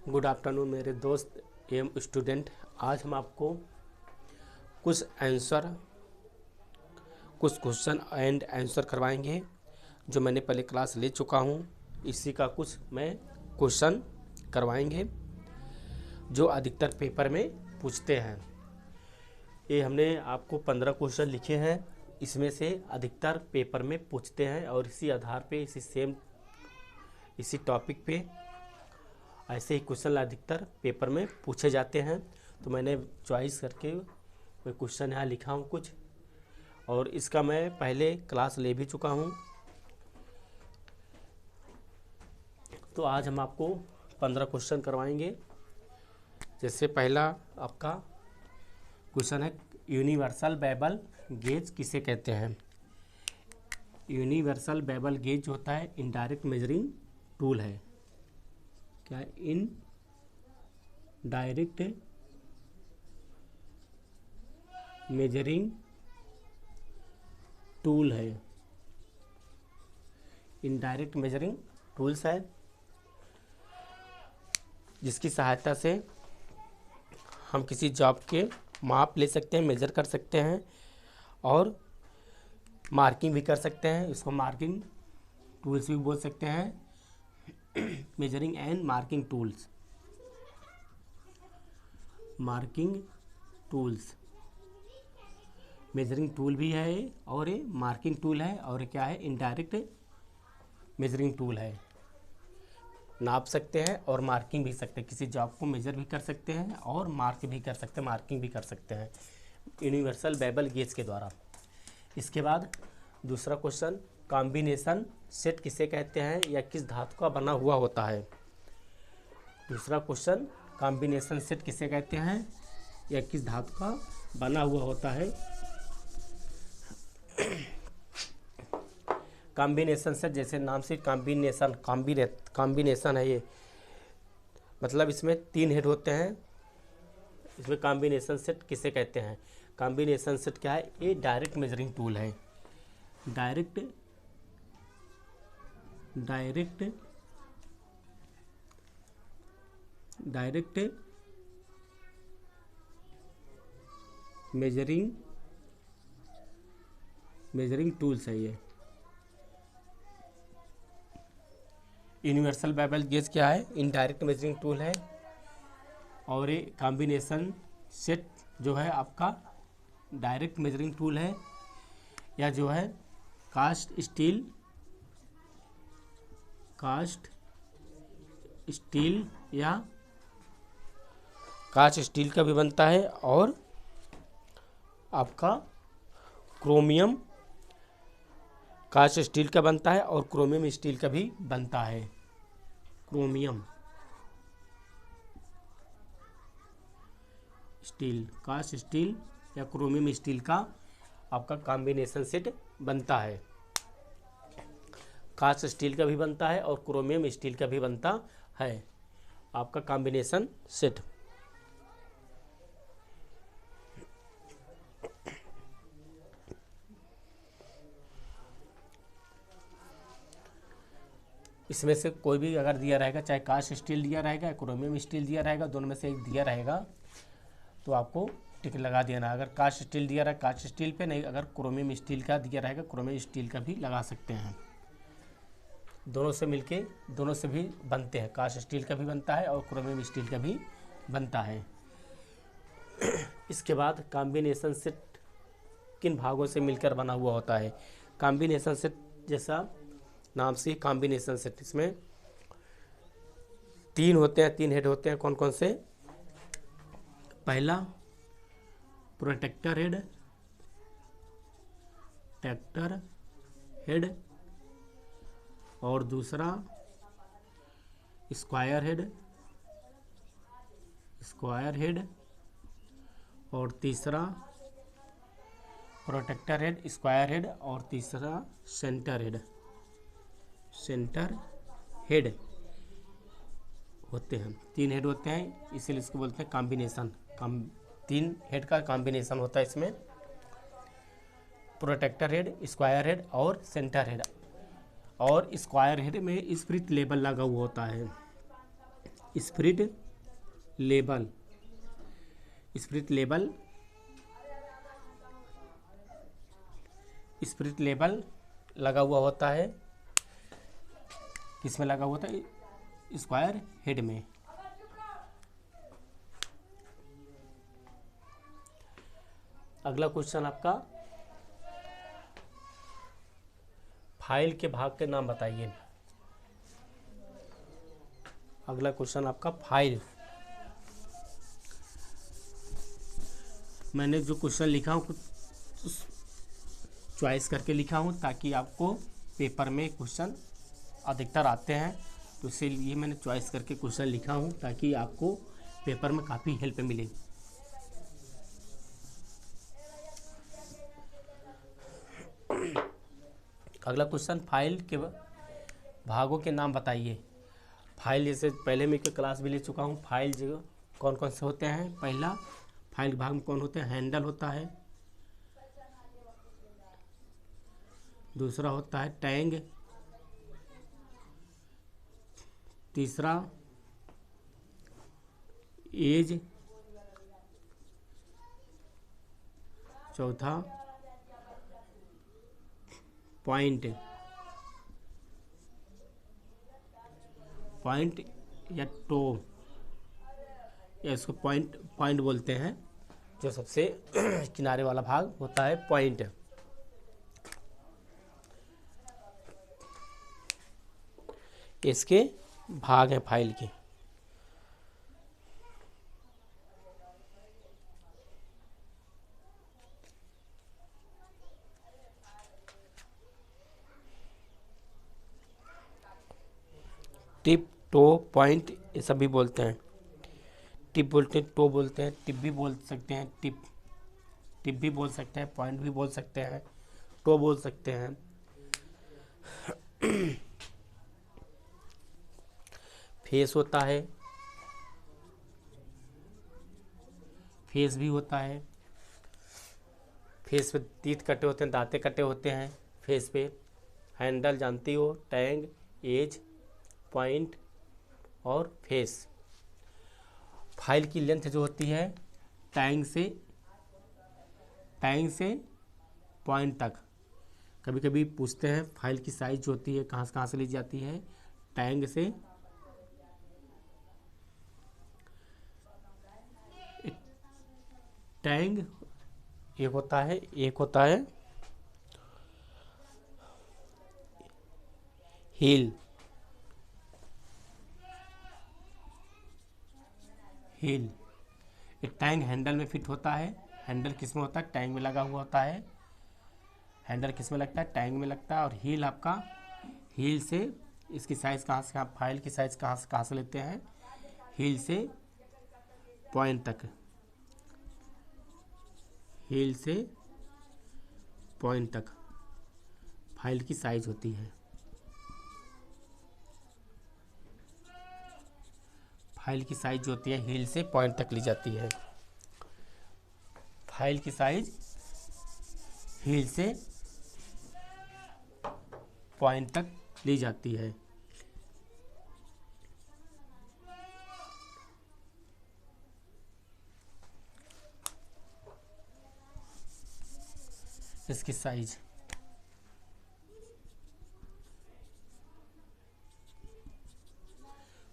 Good afternoon मेरे दोस्त एवं स्टूडेंट। आज हम आपको कुछ क्वेश्चन एंड आंसर करवाएंगे जो मैंने पहले क्लास ले चुका हूँ। इसी का कुछ मैं क्वेश्चन करवाएंगे जो अधिकतर पेपर में पूछते हैं। ये हमने आपको 15 क्वेश्चन लिखे हैं, इसमें से अधिकतर पेपर में पूछते हैं और इसी आधार पे इसी टॉपिक पे ऐसे ही क्वेश्चन अधिकतर पेपर में पूछे जाते हैं। तो मैंने चॉइस करके मैं क्वेश्चन यहाँ लिखा हूँ कुछ, और इसका मैं पहले क्लास ले भी चुका हूँ। तो आज हम आपको 15 क्वेश्चन करवाएंगे। जैसे पहला आपका क्वेश्चन है, यूनिवर्सल बेवल गेज किसे कहते हैं। यूनिवर्सल बेवल गेज जो होता है इनडायरेक्ट मेजरिंग टूल है। क्या इन डायरेक्ट मेजरिंग टूल है। इनडायरेक्ट मेजरिंग टूल्स है जिसकी सहायता से हम किसी जॉब के माप ले सकते हैं, मेजर कर सकते हैं और मार्किंग भी कर सकते हैं। इसको मार्किंग टूल्स भी बोल सकते हैं। Measuring and marking tools, marking tools measuring tool भी है और ये मार्किंग टूल है। और क्या है, इनडायरेक्ट मेजरिंग टूल है। नाप सकते हैं और मार्किंग भी सकते हैं, किसी जॉब को मेजर भी कर सकते हैं और मार्क भी कर सकते हैं, मार्किंग भी कर सकते हैं यूनिवर्सल बेवल गेज के द्वारा। इसके बाद दूसरा क्वेश्चन, कॉम्बिनेशन सेट किसे कहते हैं या किस धातु का बना हुआ होता है। दूसरा क्वेश्चन, कॉम्बिनेशन सेट किसे कहते हैं या किस धातु का बना हुआ होता है। कॉम्बिनेशन सेट, जैसे नाम से कॉम्बिनेशन है ये, मतलब इसमें 3 हेड होते हैं। इसमें कॉम्बिनेशन सेट किसे कहते हैं। कॉम्बिनेशन सेट क्या है, ये डायरेक्ट मेजरिंग टूल है। डायरेक्ट मेजरिंग टूल्स है ये। यूनिवर्सल बेवल गेज क्या है, इनडायरेक्ट मेजरिंग टूल है। और ये कॉम्बिनेशन सेट जो है आपका डायरेक्ट मेजरिंग टूल है, या जो है कास्ट स्टील या कास्ट स्टील का भी बनता है, और आपका क्रोमियम कास्ट स्टील का बनता है और क्रोमियम स्टील का भी बनता है। क्रोमियम स्टील, कास्ट स्टील या क्रोमियम स्टील का आपका कॉम्बिनेशन सेट बनता है। कास्ट स्टील का भी बनता है और क्रोमियम स्टील का भी बनता है आपका कॉम्बिनेशन सेट। इसमें से कोई भी अगर दिया रहेगा, चाहे कास्ट स्टील दिया रहेगा या क्रोमियम स्टील दिया रहेगा, दोनों में से एक दिया रहेगा तो आपको टिक लगा देना। अगर कास्ट स्टील दिया रहा है कास्ट स्टील पे, नहीं अगर क्रोमियम स्टील का दिया रहेगा क्रोमियम स्टील का भी लगा सकते हैं। दोनों से मिलके दोनों से भी बनते हैं, कास्ट स्टील का भी बनता है और क्रोमियम स्टील का भी बनता है। इसके बाद कॉम्बिनेशन सेट किन भागों से मिलकर बना हुआ होता है। कॉम्बिनेशन सेट जैसा नाम से कॉम्बिनेशन सेट, इसमें 3 होते हैं, 3 हेड होते हैं। कौन कौन से, पहला प्रोटेक्टर हेड और दूसरा स्क्वायर हेड और तीसरा प्रोटेक्टर हेड, स्क्वायर हेड और तीसरा सेंटर हेड होते हैं। 3 हेड होते हैं, इसीलिए इसको बोलते हैं कॉम्बिनेशन। 3 हेड का कॉम्बिनेशन होता है इसमें, प्रोटेक्टर हेड, स्क्वायर हेड और सेंटर हेड। और स्क्वायर हेड में स्पिरिट लेवल लगा हुआ होता है। Spirit level, spirit level, spirit level लगा हुआ होता है, किसमें लगा हुआ होता है? स्क्वायर हेड में। अगला क्वेश्चन आपका, फाइल के भाग के नाम बताइए। अगला क्वेश्चन आपका फाइल। मैंने जो क्वेश्चन लिखा हूँ कुछ चॉइस करके लिखा हूँ ताकि आपको पेपर में क्वेश्चन अधिकतर आते हैं, तो इसीलिए मैंने चॉइस करके क्वेश्चन लिखा हूँ ताकि आपको पेपर में काफ़ी हेल्प मिले। अगला क्वेश्चन, फाइल के भागों के नाम बताइए। फाइल जैसे पहले मैं एक क्लास भी ले चुका हूँ। फाइल जो कौन कौन से होते हैं? पहला फाइल के भाग में कौन होते हैं? हैंडल होता है, दूसरा होता है टैग, तीसरा एज, चौथा पॉइंट, पॉइंट या टो, या इसको पॉइंट पॉइंट बोलते हैं। जो सबसे किनारे वाला भाग होता है पॉइंट। इसके भाग हैं फाइल के। टिप, टो, पॉइंट ये सभी बोलते हैं। टिप बोलते हैं, टो बोलते हैं, टिप भी बोल सकते हैं, टिप भी बोल सकते हैं, पॉइंट भी बोल सकते हैं, टो बोल सकते हैं। फेस होता है, फेस भी होता है। फेस पे तीत कटे होते हैं, दांते कटे होते हैं फेस पे। हैंडल जानती हो, टैग, एज, पॉइंट और फेस। फाइल की लेंथ जो होती है टैग से पॉइंट तक। कभी कभी पूछते हैं फाइल की साइज जो होती है कहाँ से ली जाती है? टैग से टैग एक होता है हील, एक टैग हैंडल में फिट होता है। हैंडल किस में होता है? टैग में लगा हुआ होता है। हैंडल किस में लगता है? टैग में लगता है। और हील आपका, हील से इसकी साइज़ कहाँ से, आप फाइल की साइज़ कहाँ से लेते हैं? हील से पॉइंट तक, हील से पॉइंट तक फाइल की साइज होती है। फाइल की साइज जो होती है हील से पॉइंट तक ली जाती है। फाइल की साइज हील से पॉइंट तक ली जाती है। इसकी साइज,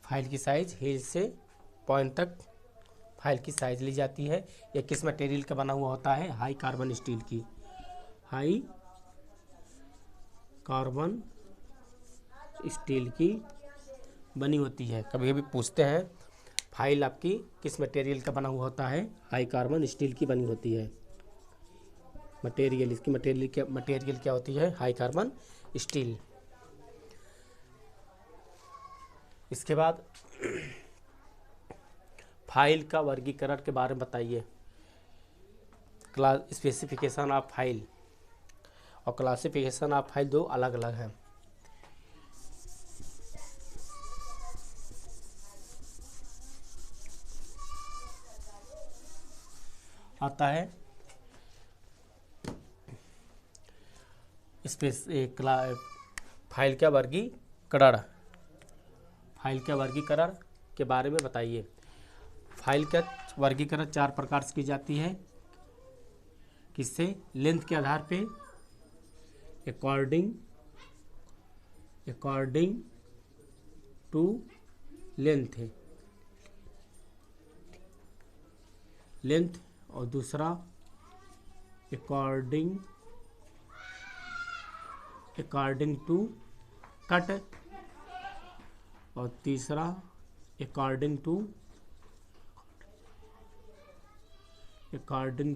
फाइल की साइज हील से पॉइंट तक फाइल की साइज ली जाती है। यह किस मटेरियल का बना हुआ होता है? हाई कार्बन स्टील की, हाई कार्बन स्टील की बनी होती है। कभी कभी पूछते हैं फाइल आपकी किस मटेरियल का बना हुआ होता है? हाई कार्बन स्टील की बनी होती है। मटेरियल, इसकी मटेरियल क्या होती है? High carbon steel. इसके बाद फाइल का वर्गीकरण के बारे में बताइए। क्लास स्पेसिफिकेशन ऑफ फाइल और क्लासिफिकेशन ऑफ फाइल दो अलग अलग हैं। आता है फाइल का वर्गीकरण। फाइल का वर्गीकरण के बारे में बताइए। फाइल का वर्गीकरण 4 प्रकार से की जाती है। किससे? लेंथ के आधार पे, अकॉर्डिंग टू लेंथ, और दूसरा अकॉर्डिंग टू कट, और तीसरा अकॉर्डिंग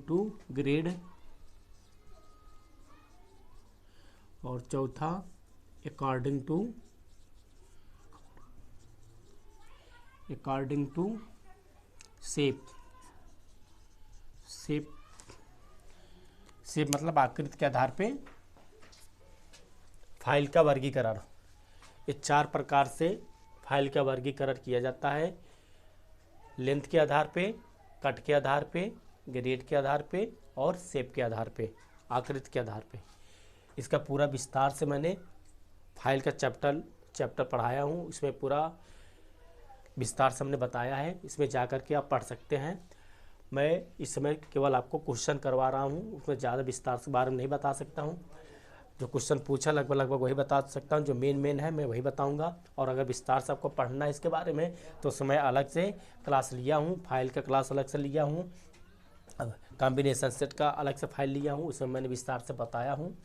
टू ग्रेड, और चौथा अकॉर्डिंग टू शेप मतलब आकृति के आधार पे फाइल का वर्गीकरण। ये 4 प्रकार से फाइल का वर्गीकरण किया जाता है। लेंथ के आधार पे, कट के आधार पे, ग्रेड के आधार पे, और शेप के आधार पे, आकृति के आधार पे। इसका पूरा विस्तार से मैंने फाइल का चैप्टर पढ़ाया हूँ। इसमें पूरा विस्तार से हमने बताया है। इसमें जा कर के आप पढ़ सकते हैं। मैं इस समय केवल आपको क्वेश्चन करवा रहा हूँ, उसमें ज़्यादा विस्तार से बारे में नहीं बता सकता हूँ। जो क्वेश्चन पूछा लगभग वही बता सकता हूँ। जो मेन है मैं वही बताऊँगा। और अगर विस्तार से आपको पढ़ना है इसके बारे में तो उसमें अलग से क्लास लिया हूँ, फाइल का क्लास अलग से लिया हूँ, कॉम्बिनेशन सेट का अलग से फाइल लिया हूँ। उसमें मैंने विस्तार से बताया हूँ।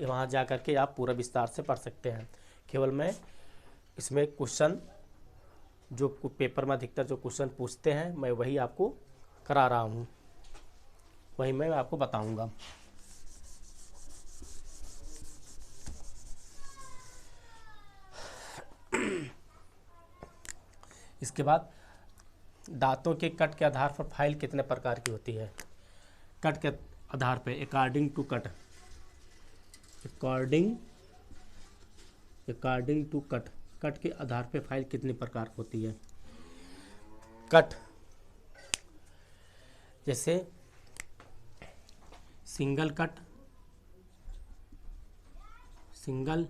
वहाँ जा कर के आप पूरा विस्तार से पढ़ सकते हैं। केवल मैं इसमें क्वेश्चन जो पेपर में अधिकतर जो क्वेश्चन पूछते हैं मैं वही आपको करा रहा हूँ, वही मैं आपको बताऊँगा। इसके बाद दांतों के कट के आधार पर फाइल कितने प्रकार की होती है? कट के आधार पे, अकॉर्डिंग टू कट, कट के आधार पे फाइल कितने प्रकार की होती है? कट जैसे single cut, double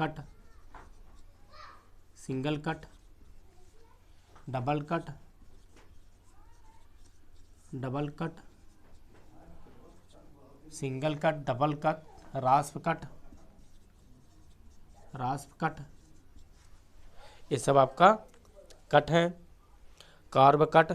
cut, single cut, double cut, रास्प cut, ये सब आपका कट है। Curve cut,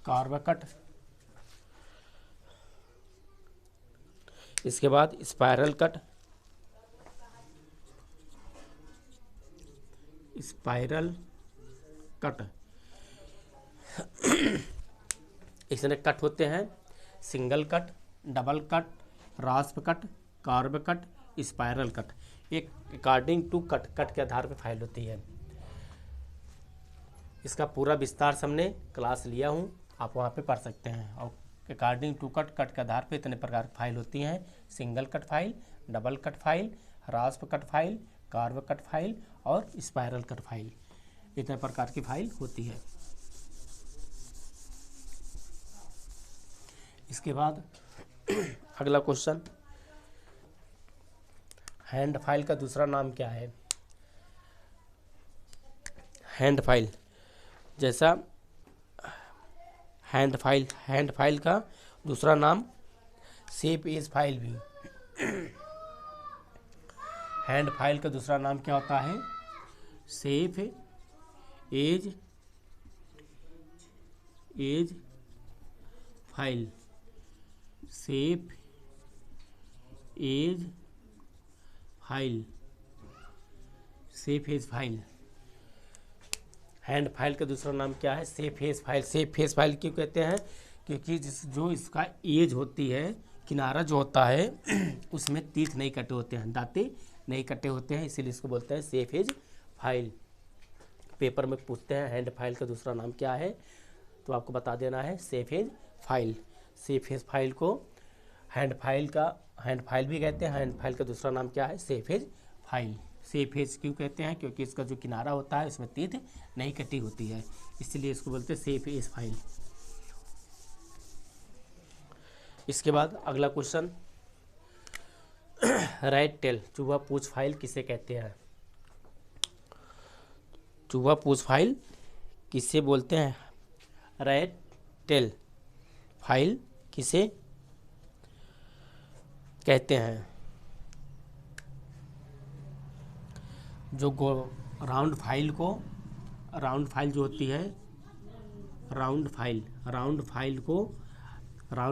curve cut. इसके बाद स्पाइरल कट, इसमें कट होते हैं single cut, double cut, रास्प cut, curve cut, spiral cut. एक अकॉर्डिंग टू कट के आधार पर फाइल होती है। इसका पूरा विस्तार से हमने क्लास लिया हूँ, आप वहाँ पे पढ़ सकते हैं। और अकॉर्डिंग टू कट के आधार पे इतने प्रकार की फाइल होती हैं। Single cut file, double cut file, रास्प cut file, curve cut file और स्पाइरल कट फाइल, इतने प्रकार की फाइल होती है। इसके बाद अगला क्वेश्चन, हैंड फाइल का दूसरा नाम क्या है? हैंड फाइल, जैसा हैंड फाइल का दूसरा नाम शेप एज फाइल भी। हैंड फाइल का दूसरा नाम क्या होता है? Shape edge file, shape edge file. Hand file का दूसरा नाम क्या है? Shape face file. Shape face file क्यों कहते हैं? क्योंकि जो इसका एज होती है, किनारा जो होता है उसमें तीत नहीं कटे होते हैं, दांते नहीं कटे होते हैं, इसीलिए इसको बोलते हैं शेप फेस फाइल। पेपर में पूछते हैं हैंड फाइल का दूसरा नाम क्या है, तो आपको बता देना है shape face file. Safe edge file को हैंड फाइल भी कहते हैं। हैंड फाइल का दूसरा नाम क्या है? Safe edge file. Safe edge क्यों कहते हैं? क्योंकि इसका जो किनारा होता है इसमें तीत नहीं कटी होती है, इसलिए इसको बोलते हैं सेफ एज फाइल। इसके बाद अगला क्वेश्चन, रैट टेल चूहा पूछ फाइल किसे कहते हैं? चूहा पूछ फाइल किसे बोलते हैं? रैट टेल फाइल किसे कहते हैं? जो राउंड फाइल जो होती है, राउंड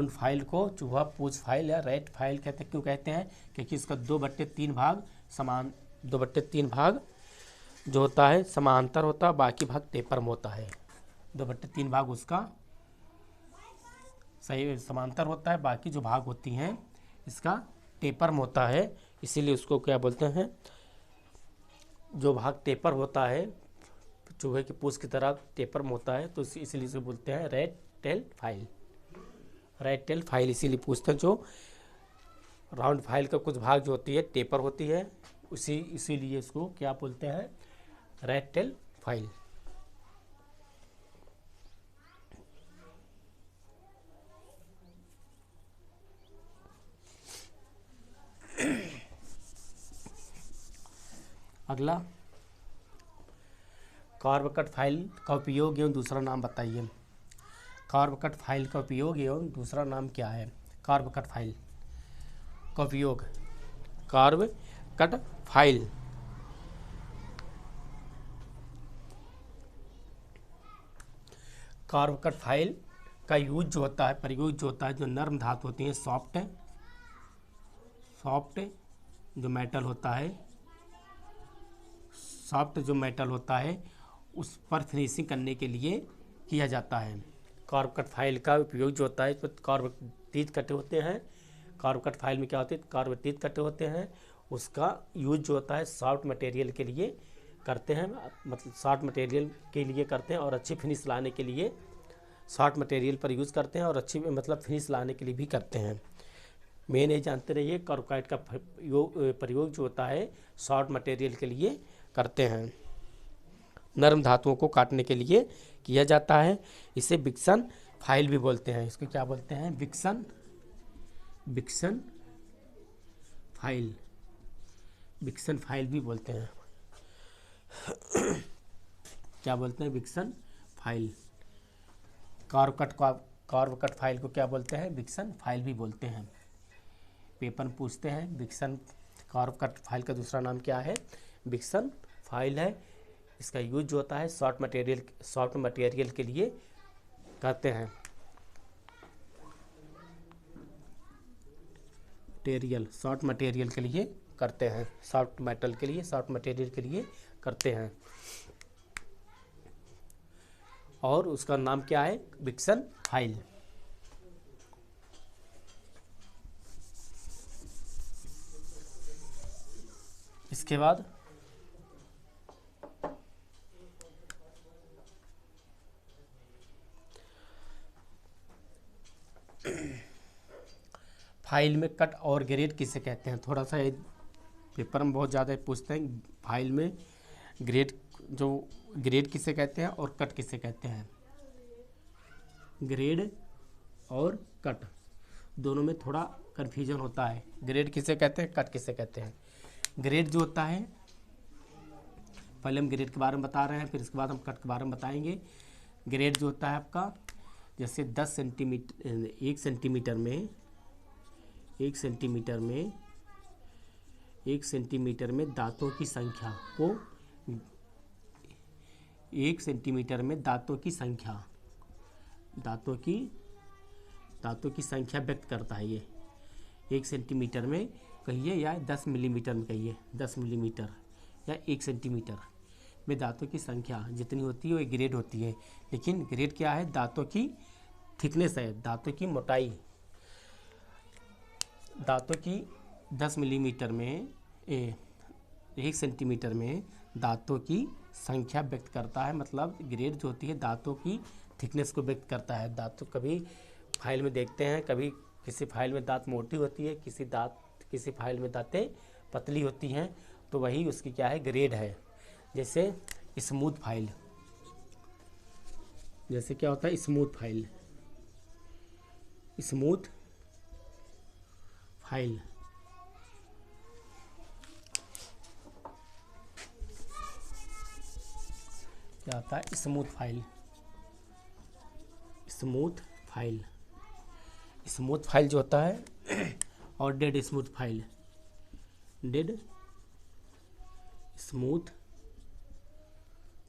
फाइल को चूहा पूछ फाइल या रैट फाइल कहते हैं। क्यों कहते हैं? क्योंकि इसका 2/3 भाग समान, 2/3 भाग जो होता है समांतर होता है, बाकी भाग टेपर में होता है। 2/3 भाग उसका सही समांतर होता है, बाकी जो भाग होती हैं इसका टेपर में होता है, इसीलिए उसको क्या बोलते हैं? जो भाग टेपर होता है, चूहे की पूंछ की तरह टेपर में होता है, तो इसीलिए इसे बोलते हैं rat tail file. Rat tail file इसीलिए पूछते हैं, जो राउंड फाइल का कुछ भाग जो होती है टेपर होती है, इसीलिए इसको क्या बोलते हैं? Rat tail file. अगला, कर्व कट फाइल का उपयोग एवं दूसरा नाम बताइए। कर्व कट फाइल का उपयोग एवं दूसरा नाम क्या है? कर्व कट फाइल का उपयोग, curve cut file curve cut file का यूज जो होता है, प्रयोग जो होता है, जो नर्म धातु होती है, सॉफ्ट जो मेटल होता है, सॉफ्ट जो मेटल होता है उस पर फिनिशिंग करने के लिए किया जाता है। कर्व कट फाइल का उपयोग जो होता है, इस पर कर्व टीथ कटे होते हैं। कर्व कट फाइल में क्या होते हैं? कर्व टीथ कटे होते हैं। उसका यूज जो होता है सॉफ्ट मटेरियल के लिए करते हैं, मतलब सॉफ्ट मटेरियल के लिए करते हैं, और अच्छी फिनिश लाने के लिए सॉफ्ट मटेरियल पर यूज़ करते हैं, और अच्छी मतलब फिनिश लाने के लिए भी करते हैं। मेन ये जानते रहिए, कर्व कट का प्रयोग जो होता है सॉफ्ट मटेरियल के लिए करते हैं, नरम धातुओं को काटने के लिए किया जाता है। इसे विक्सन फाइल भी बोलते हैं। इसको क्या बोलते हैं? विक्सन फाइल भी बोलते हैं। क्या बोलते हैं? Vixen file. Curve cut file को क्या बोलते हैं? विक्सन फाइल भी बोलते हैं। पेपर पूछते हैं विक्सन कर्व कट फाइल का दूसरा नाम क्या है? विक्सन फाइल है। इसका यूज जो होता है सॉफ्ट मटेरियल के लिए करते हैं। सॉफ्ट मटेरियल के लिए करते हैं, सॉफ्ट मटेरियल के लिए करते हैं। और उसका नाम क्या है? Vixen file. इसके बाद फाइल में कट और ग्रेड किसे कहते हैं? थोड़ा सा पेपर में बहुत ज़्यादा पूछते हैं, फाइल में ग्रेड किसे कहते हैं और कट किसे कहते हैं? ग्रेड और कट दोनों में थोड़ा कन्फ्यूजन होता है। ग्रेड किसे कहते हैं, कट किसे कहते हैं? ग्रेड जो होता है, पहले हम ग्रेड के बारे में बता रहे हैं, फिर इसके बाद हम कट के बारे में बताएंगे। ग्रेड जो होता है आपका, जैसे 10 सेंटीमीटर 1 सेंटीमीटर में दांतों की संख्या को 1 सेंटीमीटर में दांतों की संख्या व्यक्त करता है। ये 1 सेंटीमीटर में कहिए या 10 मिलीमीटर में कहिए, 10 मिलीमीटर या 1 सेंटीमीटर में दांतों की संख्या जितनी होती है वो ग्रेड होती है। लेकिन ग्रेड क्या है? दांतों की थिकनेस है, दांतों की मोटाई। दांतों की 10 मिलीमीटर में 1 सेंटीमीटर में दांतों की संख्या व्यक्त करता है। मतलब ग्रेड जो होती है दांतों की थिकनेस को व्यक्त करता है। दांतों कभी फाइल में देखते हैं, कभी किसी फाइल में दांत मोटी होती है, किसी फाइल में दांतें पतली होती हैं, तो वही उसकी क्या है, ग्रेड है। जैसे स्मूथ फाइल, जैसे क्या होता है स्मूथ फाइल, स्मूथ फाइल क्या होता है, smooth file, smooth file, smooth file जो होता है और dead smooth file, dead smooth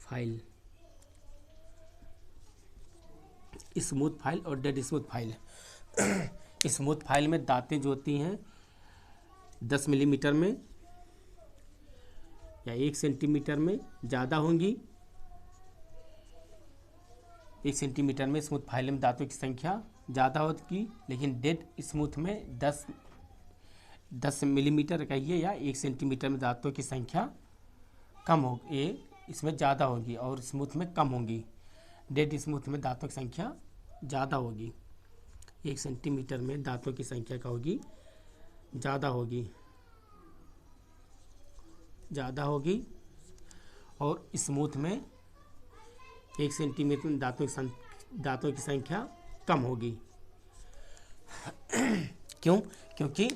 file, smooth file और dead smooth file. Smooth file में दांतें जो होती हैं 10 मिलीमीटर में या 1 सेंटीमीटर में ज़्यादा होंगी। 1 सेंटीमीटर में स्मूथ फाइल में दांतों की संख्या ज़्यादा होगी, लेकिन डेड स्मूथ में 10 मिलीमीटर कहिए या 1 सेंटीमीटर में दांतों की संख्या कम हो, ये इसमें ज़्यादा होगी और स्मूथ में कम होगी। डेड स्मूथ में दांतों की संख्या ज़्यादा होगी, 1 सेंटीमीटर में दांतों की संख्या क्या होगी, ज़्यादा होगी और स्मूथ में 1 सेंटीमीटर में दांतों की संख्या कम होगी। क्यों? क्योंकि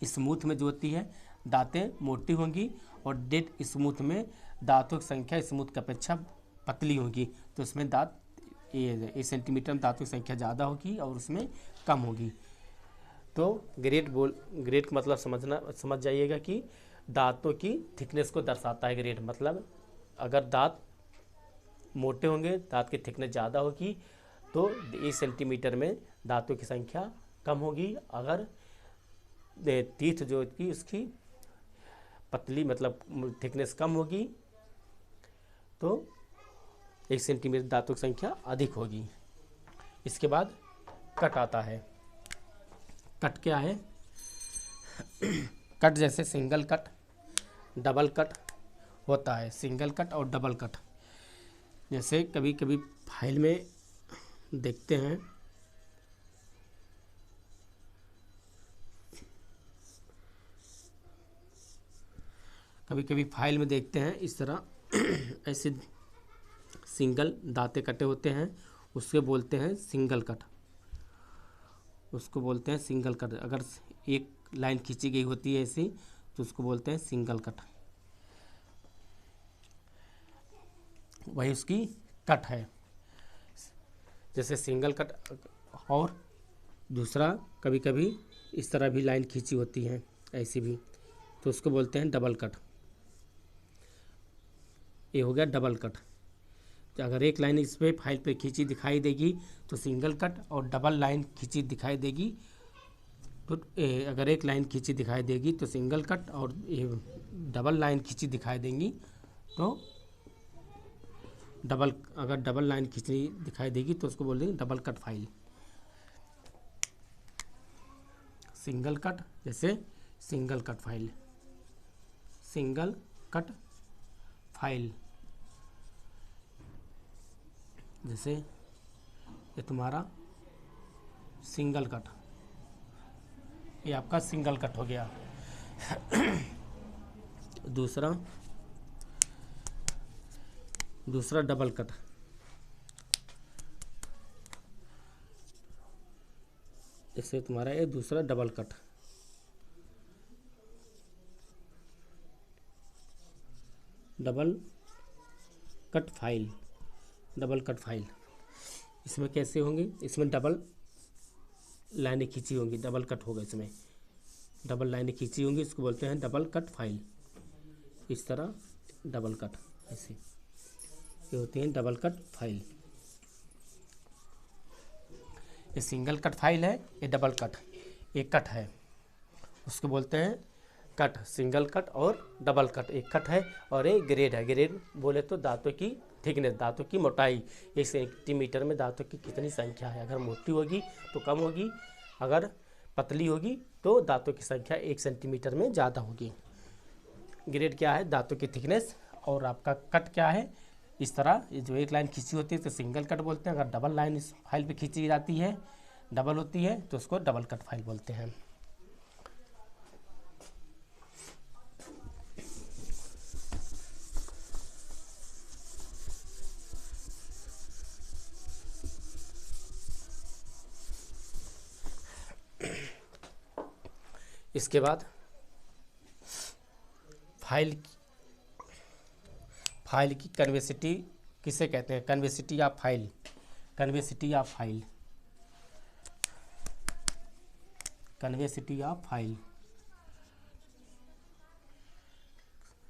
स्मूथ में जो होती है दांतें मोटी होंगी और डेड स्मूथ में दांतों की संख्या स्मूथ की अपेक्षा पतली होगी, तो उसमें दांत 1 सेंटीमीटर में दांतों की संख्या ज़्यादा होगी और उसमें कम होगी। तो ग्रेड का मतलब समझ जाइएगा कि दांतों की थिकनेस को दर्शाता है ग्रेड। मतलब अगर दांत मोटे होंगे, दांत की थिकनेस ज़्यादा होगी, तो 1 सेंटीमीटर में दांतों की संख्या कम होगी। अगर टीथ जो की उसकी पतली मतलब थिकनेस कम होगी, तो 1 सेंटीमीटर दांतों की संख्या अधिक होगी। इसके बाद कट आता है। कट क्या है? कट जैसे सिंगल कट, डबल कट होता है, सिंगल कट और डबल कट। जैसे कभी कभी फाइल में देखते हैं, इस तरह ऐसे सिंगल दांतें कटे होते हैं, उसके बोलते हैं सिंगल कट, उसको बोलते हैं सिंगल कट। अगर एक लाइन खींची गई होती है ऐसी, तो उसको बोलते हैं सिंगल कट, वही उसकी कट है। जैसे सिंगल कट। और दूसरा कभी कभी इस तरह भी लाइन खींची होती है ऐसी भी, तो उसको बोलते हैं डबल कट। ये हो गया डबल कट। अगर एक लाइन इस पे फाइल पे खींची दिखाई देगी तो सिंगल कट, और डबल लाइन खींची दिखाई देगी तो अगर एक लाइन खींची दिखाई देगी तो सिंगल कट, और डबल लाइन खींची दिखाई देंगी तो अगर डबल लाइन खींची दिखाई देगी तो उसको बोल देंगे double cut file. Single cut, जैसे single cut file, single cut file. जैसे ये तुम्हारा सिंगल कट, ये आपका सिंगल कट हो गया। दूसरा डबल कट। जैसे तुम्हारा ये दूसरा double cut. Double cut file, double cut file. इसमें कैसे होंगे? इसमें डबल लाइनें खींची होंगी, डबल कट होगा। इसमें डबल लाइनें खींची होंगी, इसको बोलते हैं डबल कट फाइल। इस तरह डबल कट, ऐसे ये होती हैं डबल कट फाइल। ये सिंगल कट फाइल है, ये डबल कट, एक कट है, उसको बोलते हैं कट। सिंगल कट और डबल कट, एक कट है और एक ग्रेड है। ग्रेड बोले तो दांतों की थिकनेस, दांतों की मोटाई, 1 सेंटीमीटर में दांतों की कितनी संख्या है। अगर मोटी होगी तो कम होगी, अगर पतली होगी तो दांतों की संख्या 1 सेंटीमीटर में ज़्यादा होगी। ग्रेड क्या है? दांतों की थिकनेस। और आपका कट क्या है? इस तरह ये जो एक लाइन खींची होती है तो सिंगल कट बोलते हैं। अगर डबल लाइन इस फाइल पे खींची जाती है, डबल होती है, तो उसको डबल कट फाइल बोलते हैं। इसके बाद फाइल की कन्वेसिटी किसे कहते हैं? Convexity of file, convexity of file, convexity of file,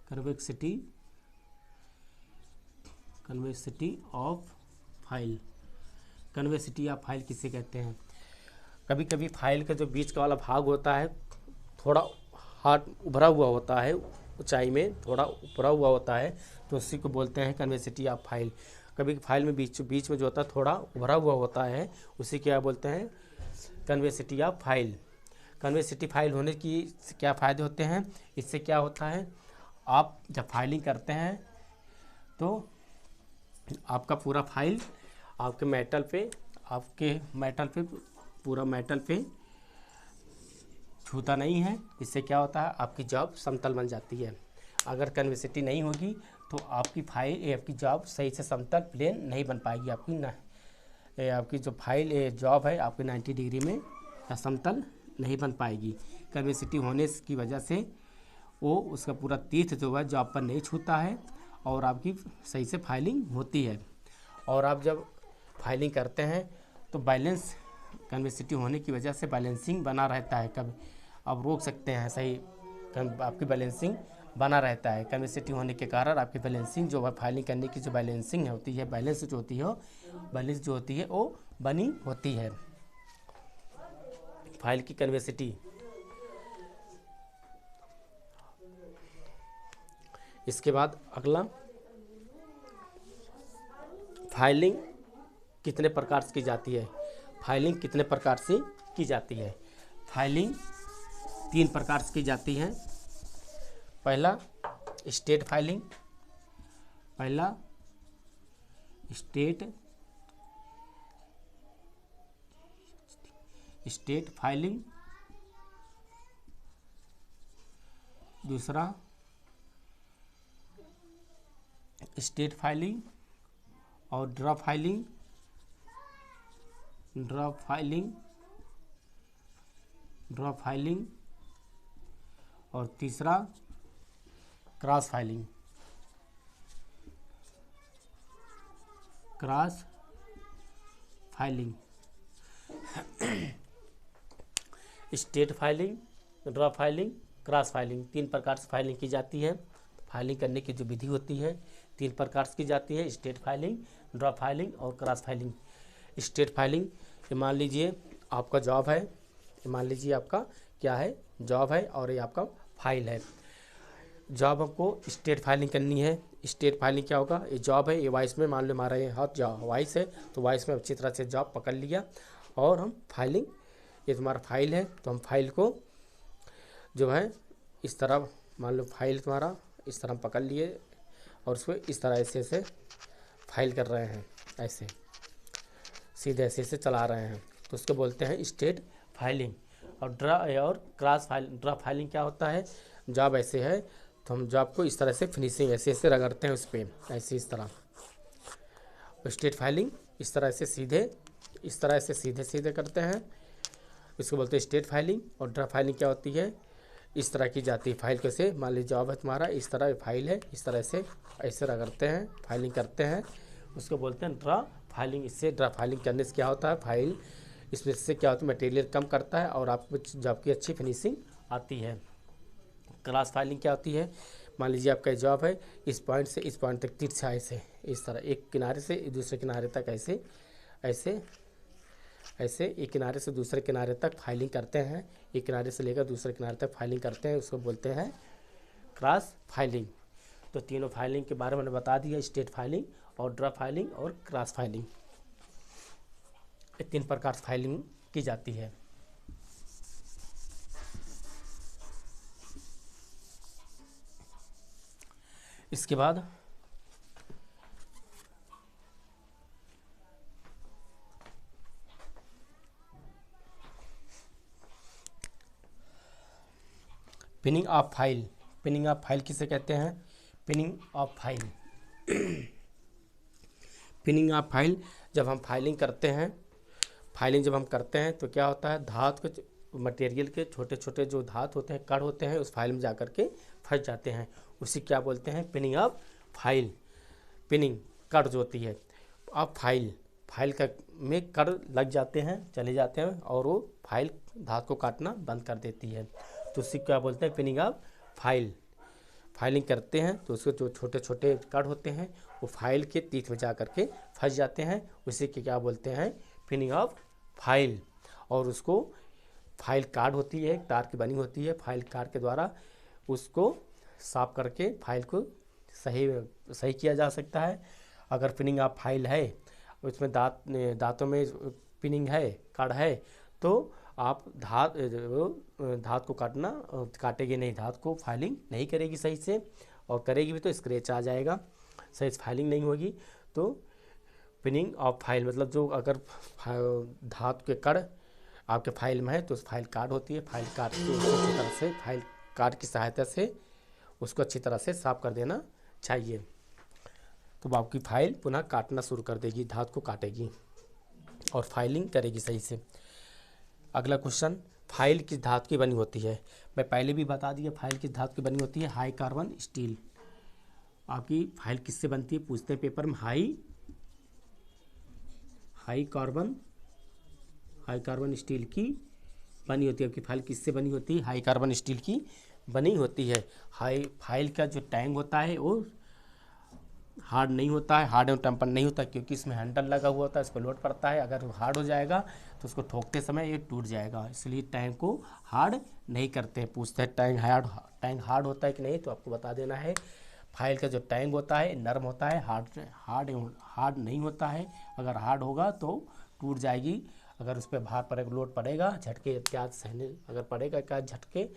convexity, convexity of file, convexity of file किसे कहते हैं? कभी कभी फाइल का जो बीच का वाला भाग होता है थोड़ा हार्ड उभरा हुआ होता है, ऊंचाई में थोड़ा उभरा हुआ होता है, तो उसी को बोलते हैं कन्वेसिटी ऑफ फाइल। कभी फाइल में बीच में जो होता है थोड़ा उभरा हुआ होता है, उसी क्या बोलते हैं? Convexity of file. कन्वेसिटी फाइल होने की क्या फ़ायदे होते हैं? इससे क्या होता है, आप जब फाइलिंग करते हैं तो आपका पूरा फाइल आपके मेटल पे पूरा मेटल पे छूता नहीं है। इससे क्या होता है, आपकी जॉब समतल बन जाती है। अगर कन्वेसिटी नहीं होगी तो आपकी जॉब सही से समतल प्लेन नहीं बन पाएगी। आपकी जो फाइल जॉब है आपकी 90 डिग्री में समतल नहीं बन पाएगी। कन्वेसिटी होने की वजह से वो उसका पूरा तीर्थ जो है जॉब पर नहीं छूता है और आपकी सही से फाइलिंग होती है। और आप जब फाइलिंग करते हैं तो बैलेंस, कन्वेसिटी होने की वजह से बैलेंसिंग बना रहता है। कब आप रोक सकते हैं, सही आपकी बैलेंसिंग बना रहता है। कन्वेसिटी होने के कारण आपकी बैलेंसिंग जो है, फाइलिंग करने की जो बैलेंसिंग होती है, बैलेंस जो होती है वो बनी होती है। फाइल की कन्वेसिटी। इसके बाद अगला, फाइलिंग कितने प्रकार से की जाती है? फाइलिंग कितने प्रकार से की जाती है? फाइलिंग 3 प्रकार से की जाती है। पहला स्टेट फाइलिंग, स्टेट फाइलिंग, दूसरा स्टेट फाइलिंग और ड्रॉ फाइलिंग, और तीसरा cross filing. State filing, draw filing, cross filing, 3 प्रकार से फाइलिंग की जाती है। फाइलिंग करने की जो विधि होती है 3 प्रकार से की जाती है, स्टेट फाइलिंग, ड्रॉ फाइलिंग और क्रॉस फाइलिंग। स्टेट फाइलिंग, ये मान लीजिए आपका जॉब है, ये मान लीजिए आपका क्या है, जॉब है और ये आपका फाइल है। जॉब आपको स्टेट फाइलिंग करनी है। स्टेट फाइलिंग क्या होगा, ये जॉब है, ये वॉइस में मान लो हमारा ये हाथ जॉब वॉइस है, तो वॉइस में अच्छी तरह से जॉब पकड़ लिया और हम फाइलिंग, ये तुम्हारा फाइल है तो हम फाइल को जो है इस तरह, मान लो फाइल तुम्हारा इस तरह पकड़ लिए और उसको इस तरह ऐसे फाइल कर रहे हैं, ऐसे सीधे ऐसे चला रहे हैं, तो उसको बोलते हैं स्टेट फाइलिंग। और ड्रॉ फाइलिंग क्या होता है, जॉब ऐसे है तो हम जॉब को इस तरह से फिनिशिंग ऐसे रगड़ते हैं उस पर, ऐसे इस तरह। स्टेट फाइलिंग इस तरह से सीधे करते हैं, इसको बोलते हैं स्टेट फाइलिंग। और ड्रॉ फाइलिंग क्या होती है, इस तरह की जाती है फाइल को से, मान लीजिए जॉब है तुम्हारा, इस तरह फाइल है, इस तरह से ऐसे रगड़ते हैं, फाइलिंग करते हैं, उसको बोलते हैं ड्रॉ फाइलिंग। इससे ड्रॉ फाइलिंग करने से क्या होता है, फाइल इसमें से क्या होता है, मटेरियल कम करता है और आपको जॉब की अच्छी फिनिशिंग आती है। क्रॉस फाइलिंग क्या होती है, मान लीजिए आपका जॉब है, इस पॉइंट से इस पॉइंट तक तिरछा ऐसे इस तरह, एक किनारे से दूसरे किनारे तक ऐसे एक किनारे से दूसरे किनारे तक फाइलिंग करते हैं, एक किनारे से लेकर दूसरे किनारे तक फाइलिंग करते हैं, उसको बोलते हैं क्रॉस फाइलिंग। तो तीनों फाइलिंग के बारे में मैंने बता दिया, स्टेट फाइलिंग और ड्रॉ फाइलिंग और क्रॉस फाइलिंग, ये 3 प्रकार से फाइलिंग की जाती है। इसके बाद pinning of file, pinning of file किसे कहते हैं? Pinning of file, pinning of file जब हम फाइलिंग करते हैं, फाइलिंग जब हम करते हैं तो क्या होता है, धातु के मटेरियल के छोटे छोटे जो धातु होते हैं, कण होते हैं, उस फाइल में जा कर के फंस जाते हैं, उसी क्या बोलते हैं? Pinning of file. पिनिंग कण जो होती है, अब फाइल, फाइल का में कण लग जाते हैं, चले जाते हैं और वो फाइल धातु को काटना बंद कर देती है, तो उसी क्या बोलते हैं? Pinning of file. फाइलिंग करते हैं तो उसके जो छोटे छोटे कण होते हैं वो फाइल के तीत में जा कर के फंस जाते हैं, उसी के क्या बोलते हैं? Pinning of file. और उसको फाइल कार्ड होती है, तार की बनी होती है, फाइल कार्ड के द्वारा उसको साफ करके फाइल को सही किया जा सकता है। अगर पिनिंग ऑफ फाइल है, उसमें दांतों में पिनिंग है, कार्ड है, तो आप धात को काटेगी नहीं, धात को फाइलिंग नहीं करेगी सही से, और करेगी भी तो स्क्रैच आ जाएगा, सही से फाइलिंग नहीं होगी। तो पिनिंग ऑफ फाइल मतलब जो अगर धातु के कण आपके फाइल में है तो उस फाइल कार्ड होती है, फाइल कार्ड को अच्छी तरह से, फाइल कार्ड की सहायता से उसको अच्छी तरह से साफ कर देना चाहिए, तो आपकी फाइल पुनः काटना शुरू कर देगी, धातु को काटेगी और फाइलिंग करेगी सही से। अगला क्वेश्चन, फाइल किस धातु की बनी होती है? मैं पहले भी बता दिया फाइल किस धातु की बनी होती है, हाई कार्बन स्टील। आपकी फाइल किससे बनती है पूछते हैं पेपर में, हाई कार्बन स्टील की बनी होती है। आपकी फाइल किससे बनी होती है? हाई कार्बन स्टील की बनी होती है। फाइल का जो टैंग होता है वो हार्ड नहीं होता है, हार्ड एवं टेम्पर नहीं होता, क्योंकि इसमें हैंडल लगा हुआ होता है, इसको लोड पड़ता है, अगर हार्ड हो जाएगा तो उसको ठोकते समय ये टूट जाएगा, इसलिए टैंक को हार्ड नहीं करते। पूछते हैं टैंक हार्ड होता है कि नहीं, तो आपको बता देना है फाइल का जो टैंक होता है नरम होता है, हार्ड नहीं होता है। अगर हार्ड होगा तो टूट जाएगी, अगर उस पर भार पड़ेगा, लोड पड़ेगा, झटके इत्यादि सहने अगर पड़ेगा क्या झटके,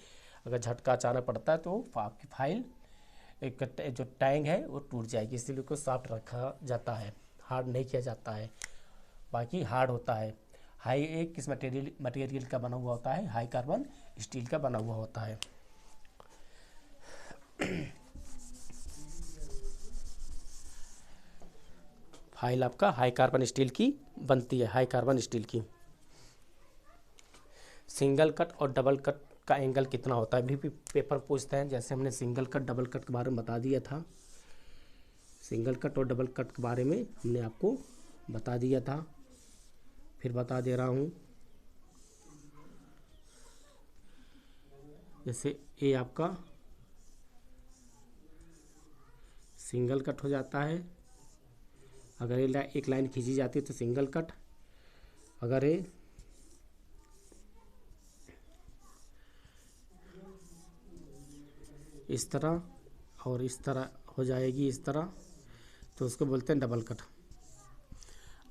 अगर झटका अचानक पड़ता है तो आपकी फाइल एक जो टैंक है वो टूट जाएगी, इसीलिए उसको सॉफ्ट रखा जाता है, हार्ड नहीं किया जाता है। बाकी हार्ड होता है। हाई एक किस मटेरियल का बना हुआ होता है? हाई कार्बन स्टील का बना हुआ होता है। फाइल आपका हाई कार्बन स्टील की बनती है, हाई कार्बन स्टील की। सिंगल कट और डबल कट का एंगल कितना होता है? भी पेपर पूछते हैं, जैसे हमने सिंगल कट डबल कट के बारे में बता दिया था, सिंगल कट और डबल कट के बारे में हमने आपको बता दिया था, फिर बता दे रहा हूँ। जैसे ये आपका सिंगल कट हो जाता है, अगर ये एक लाइन खींची जाती है तो सिंगल कट, अगर ये इस तरह और इस तरह हो जाएगी, इस तरह, तो उसको बोलते हैं डबल कट।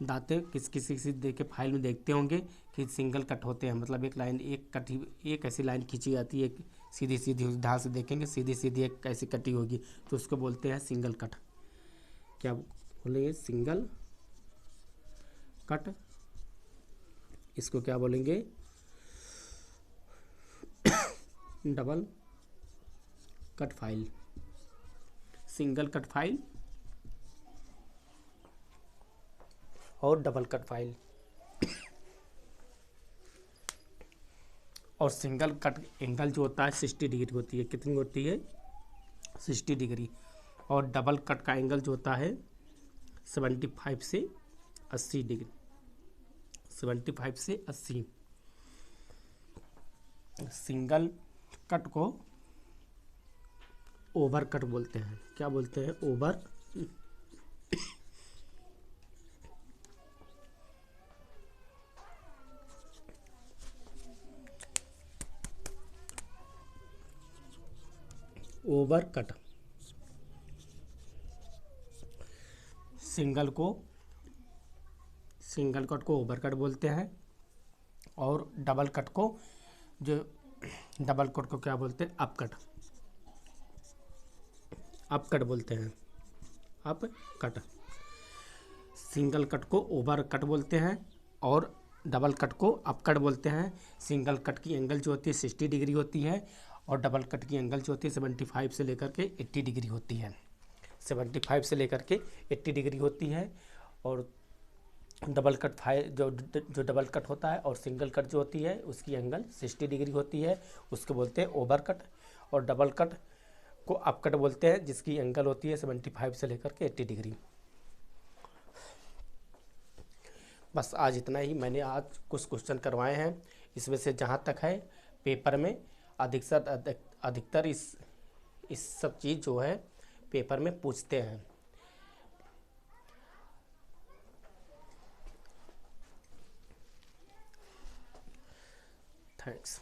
दाते किसी देख के फाइल में देखते होंगे कि सिंगल कट होते हैं, मतलब एक लाइन एक ऐसी लाइन खींची जाती है, सीधी सीधी, ध्यान से देखेंगे सीधी सीधी एक ऐसी कटी होगी, तो उसको बोलते हैं सिंगल कट। क्या बोलेंगे? Single cut. इसको क्या बोलेंगे? Double cut file, single cut file और डबल कट फाइल। और सिंगल कट एंगल जो होता है 60 डिग्री होती है, कितनी होती है? 60 डिग्री। और डबल कट का एंगल जो होता है 75 से 80 डिग्री, 75 से 80। सिंगल कट को ओवर कट बोलते हैं। क्या बोलते हैं? Over over cut. Single cut को ओवर कट बोलते हैं, और डबल कट को क्या बोलते हैं? अप कट, अप कट बोलते हैं, अप कट। सिंगल कट को ओवर कट बोलते हैं और डबल कट को अप कट बोलते हैं। सिंगल कट की एंगल जो होती है 60 डिग्री होती है, और डबल कट की एंगल जो होती है 75 से लेकर के 80 डिग्री होती है। 75 से लेकर के 80 डिग्री होती है। और डबल कट जो डबल कट होता है और सिंगल कट जो होती है उसकी एंगल 60 डिग्री होती है, उसको बोलते हैं ओवर कट। और डबल कट को अप कट बोलते हैं, जिसकी एंगल होती है 75 से लेकर के 80 डिग्री। बस आज इतना ही मैंने आज कुछ क्वेश्चन करवाए हैं। इसमें से जहाँ तक है पेपर में अधिकतर इस सब चीज़ जो है पेपर में पूछते हैं। थैंक्स।